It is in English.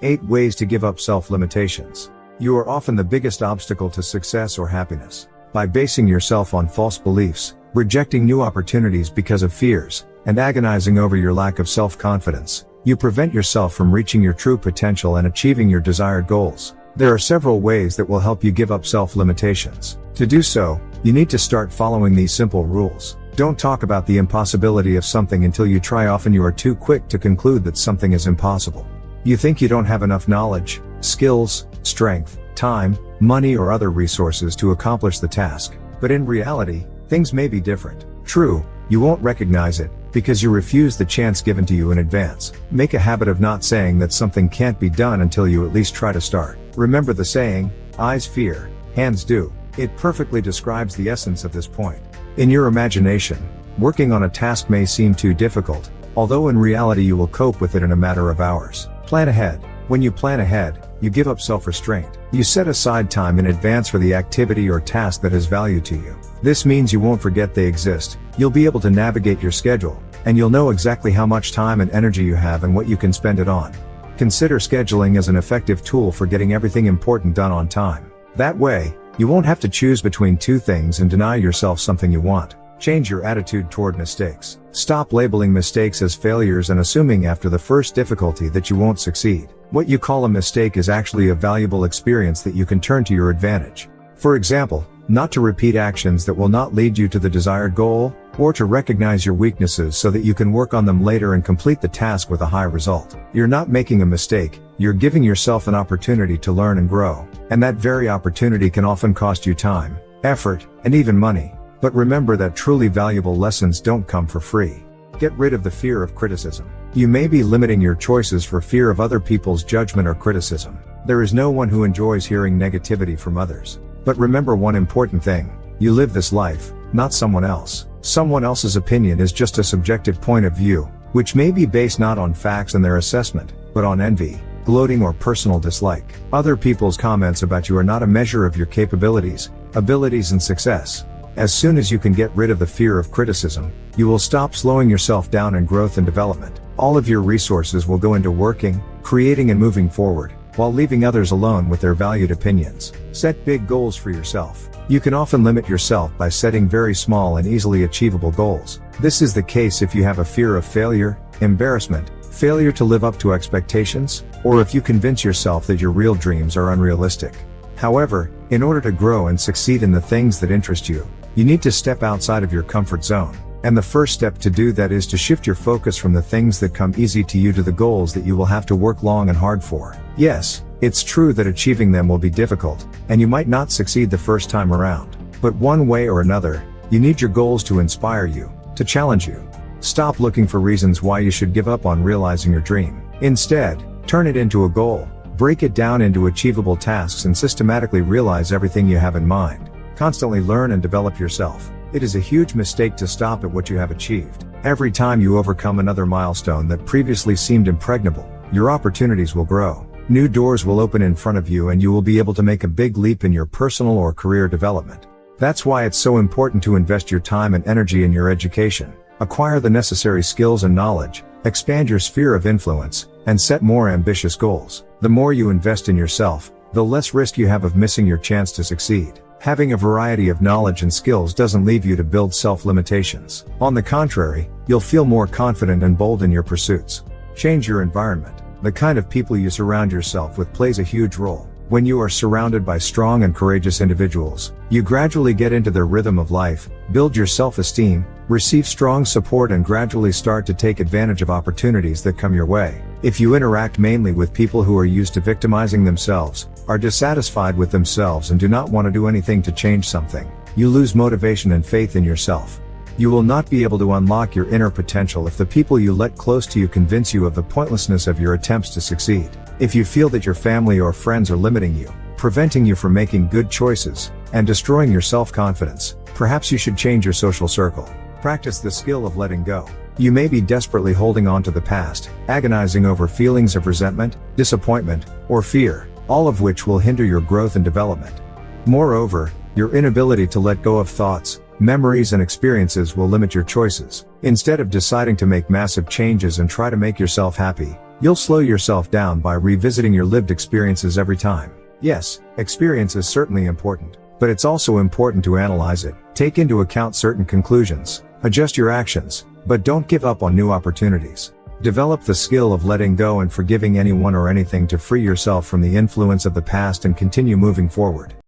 8 ways to give up self-limitations. You are often the biggest obstacle to success or happiness. By basing yourself on false beliefs, rejecting new opportunities because of fears, and agonizing over your lack of self-confidence, you prevent yourself from reaching your true potential and achieving your desired goals. There are several ways that will help you give up self-limitations. To do so, you need to start following these simple rules. Don't talk about the impossibility of something until you try. Often you are too quick to conclude that something is impossible. You think you don't have enough knowledge, skills, strength, time, money or other resources to accomplish the task. But in reality, things may be different. True, you won't recognize it, because you refuse the chance given to you in advance. Make a habit of not saying that something can't be done until you at least try to start. Remember the saying, eyes fear, hands do. It perfectly describes the essence of this point. In your imagination, working on a task may seem too difficult, although in reality you will cope with it in a matter of hours. Plan ahead. When you plan ahead, you give up self-restraint. You set aside time in advance for the activity or task that has value to you. This means you won't forget they exist, you'll be able to navigate your schedule, and you'll know exactly how much time and energy you have and what you can spend it on. Consider scheduling as an effective tool for getting everything important done on time. That way, you won't have to choose between two things and deny yourself something you want. Change your attitude toward mistakes. Stop labeling mistakes as failures and assuming after the first difficulty that you won't succeed. What you call a mistake is actually a valuable experience that you can turn to your advantage. For example, not to repeat actions that will not lead you to the desired goal, or to recognize your weaknesses so that you can work on them later and complete the task with a high result. You're not making a mistake, you're giving yourself an opportunity to learn and grow. And that very opportunity can often cost you time, effort, and even money. But remember that truly valuable lessons don't come for free. Get rid of the fear of criticism. You may be limiting your choices for fear of other people's judgment or criticism. There is no one who enjoys hearing negativity from others. But remember one important thing. You live this life, not someone else. Someone else's opinion is just a subjective point of view, which may be based not on facts and their assessment, but on envy, gloating or personal dislike. Other people's comments about you are not a measure of your capabilities, abilities and success. As soon as you can get rid of the fear of criticism, you will stop slowing yourself down in growth and development. All of your resources will go into working, creating and moving forward, while leaving others alone with their valued opinions. Set big goals for yourself. You can often limit yourself by setting very small and easily achievable goals. This is the case if you have a fear of failure, embarrassment, failure to live up to expectations, or if you convince yourself that your real dreams are unrealistic. However, in order to grow and succeed in the things that interest you, you need to step outside of your comfort zone. And the first step to do that is to shift your focus from the things that come easy to you to the goals that you will have to work long and hard for. Yes, it's true that achieving them will be difficult, and you might not succeed the first time around. But one way or another, you need your goals to inspire you, to challenge you. Stop looking for reasons why you should give up on realizing your dream. Instead, turn it into a goal, break it down into achievable tasks and systematically realize everything you have in mind. Constantly learn and develop yourself. It is a huge mistake to stop at what you have achieved. Every time you overcome another milestone that previously seemed impregnable, your opportunities will grow. New doors will open in front of you and you will be able to make a big leap in your personal or career development. That's why it's so important to invest your time and energy in your education, acquire the necessary skills and knowledge, expand your sphere of influence, and set more ambitious goals. The more you invest in yourself, the less risk you have of missing your chance to succeed. Having a variety of knowledge and skills doesn't leave you to build self-limitations. On the contrary, you'll feel more confident and bold in your pursuits. Change your environment. The kind of people you surround yourself with plays a huge role. When you are surrounded by strong and courageous individuals, you gradually get into their rhythm of life, build your self-esteem, receive strong support and gradually start to take advantage of opportunities that come your way. If you interact mainly with people who are used to victimizing themselves, are dissatisfied with themselves and do not want to do anything to change something, you lose motivation and faith in yourself. You will not be able to unlock your inner potential if the people you let close to you convince you of the pointlessness of your attempts to succeed. If you feel that your family or friends are limiting you, preventing you from making good choices, and destroying your self-confidence, perhaps you should change your social circle. Practice the skill of letting go. You may be desperately holding on to the past, agonizing over feelings of resentment, disappointment, or fear, all of which will hinder your growth and development. Moreover, your inability to let go of thoughts, memories and experiences will limit your choices. Instead of deciding to make massive changes and try to make yourself happy, You'll slow yourself down by revisiting your lived experiences every time. Yes, experience is certainly important, but it's also important to analyze it, take into account certain conclusions, adjust your actions, but don't give up on new opportunities. Develop the skill of letting go and forgiving anyone or anything to free yourself from the influence of the past and continue moving forward.